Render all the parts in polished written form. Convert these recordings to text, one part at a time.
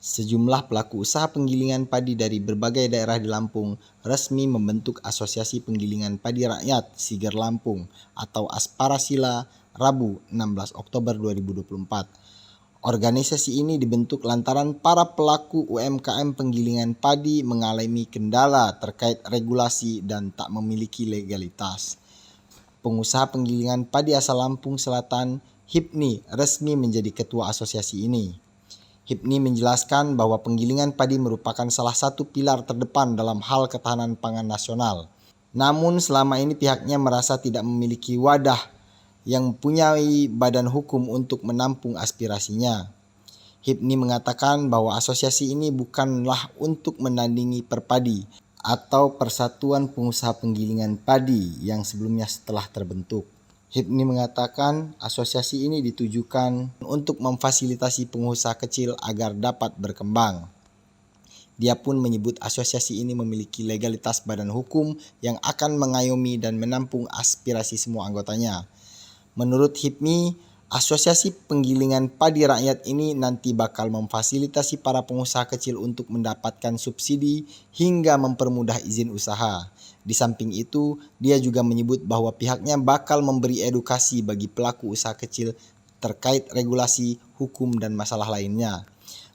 Sejumlah pelaku usaha penggilingan padi dari berbagai daerah di Lampung resmi membentuk Asosiasi Penggilingan Padi Rakyat Siger Lampung atau Asparasila Rabu 16 Oktober 2024. Organisasi ini dibentuk lantaran para pelaku UMKM penggilingan padi mengalami kendala terkait regulasi dan tak memiliki legalitas. Pengusaha penggilingan padi asal Lampung Selatan, Hipni, resmi menjadi ketua asosiasi ini. Hipni menjelaskan bahwa penggilingan padi merupakan salah satu pilar terdepan dalam hal ketahanan pangan nasional. Namun selama ini pihaknya merasa tidak memiliki wadah yang mempunyai badan hukum untuk menampung aspirasinya. Hipni mengatakan bahwa asosiasi ini bukanlah untuk menandingi Perpadi atau Persatuan Pengusaha Penggilingan Padi yang sebelumnya setelah terbentuk. Hipni mengatakan asosiasi ini ditujukan untuk memfasilitasi pengusaha kecil agar dapat berkembang. Dia pun menyebut asosiasi ini memiliki legalitas badan hukum yang akan mengayomi dan menampung aspirasi semua anggotanya. Menurut Hipni, Asosiasi Penggilingan Padi Rakyat ini nanti bakal memfasilitasi para pengusaha kecil untuk mendapatkan subsidi hingga mempermudah izin usaha. Di samping itu, dia juga menyebut bahwa pihaknya bakal memberi edukasi bagi pelaku usaha kecil terkait regulasi, hukum, dan masalah lainnya.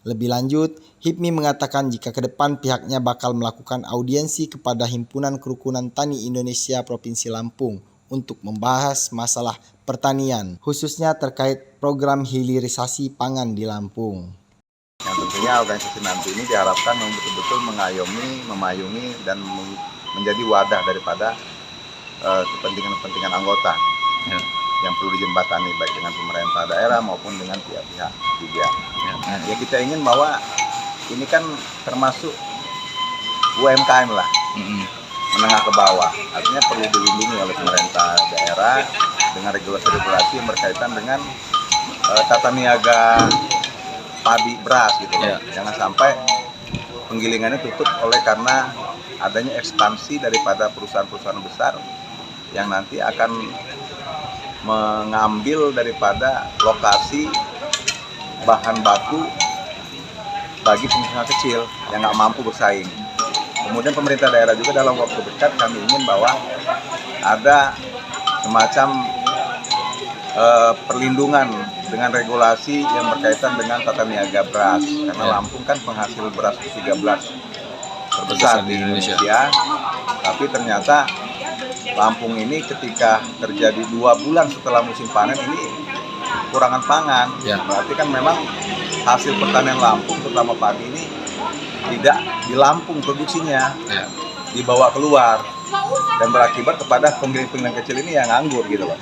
Lebih lanjut, Hipmi mengatakan jika ke depan pihaknya bakal melakukan audiensi kepada Himpunan Kerukunan Tani Indonesia Provinsi Lampung untuk membahas masalah pertanian, khususnya terkait program hilirisasi pangan di Lampung. Yang tentunya organisasi nanti ini diharapkan betul-betul mengayomi, memayungi, dan menjadi wadah daripada kepentingan-kepentingan anggota yang perlu dijembatani baik dengan pemerintah daerah maupun dengan pihak-pihak juga. Ya kita ingin bahwa ini kan termasuk UMKM lah, menengah ke bawah, artinya perlu dilindungi oleh pemerintah daerah dengan regulasi-regulasi yang berkaitan dengan tata niaga padi beras gitu loh. Jangan sampai penggilingannya tutup oleh karena adanya ekspansi daripada perusahaan-perusahaan besar yang nanti akan mengambil daripada lokasi bahan baku bagi pengusaha kecil yang nggak mampu bersaing. Kemudian pemerintah daerah juga dalam waktu dekat kami ingin bahwa ada semacam perlindungan dengan regulasi yang berkaitan dengan tata niaga beras, karena Lampung kan penghasil beras ke-13 terbesar di Indonesia. Tapi ternyata Lampung ini ketika terjadi 2 bulan setelah musim panen ini kekurangan pangan. Berarti kan memang hasil pertanian Lampung terutama padi ini tidak di Lampung produksinya, dibawa keluar dan berakibat kepada penggiling-penggiling kecil ini yang nganggur gitu loh.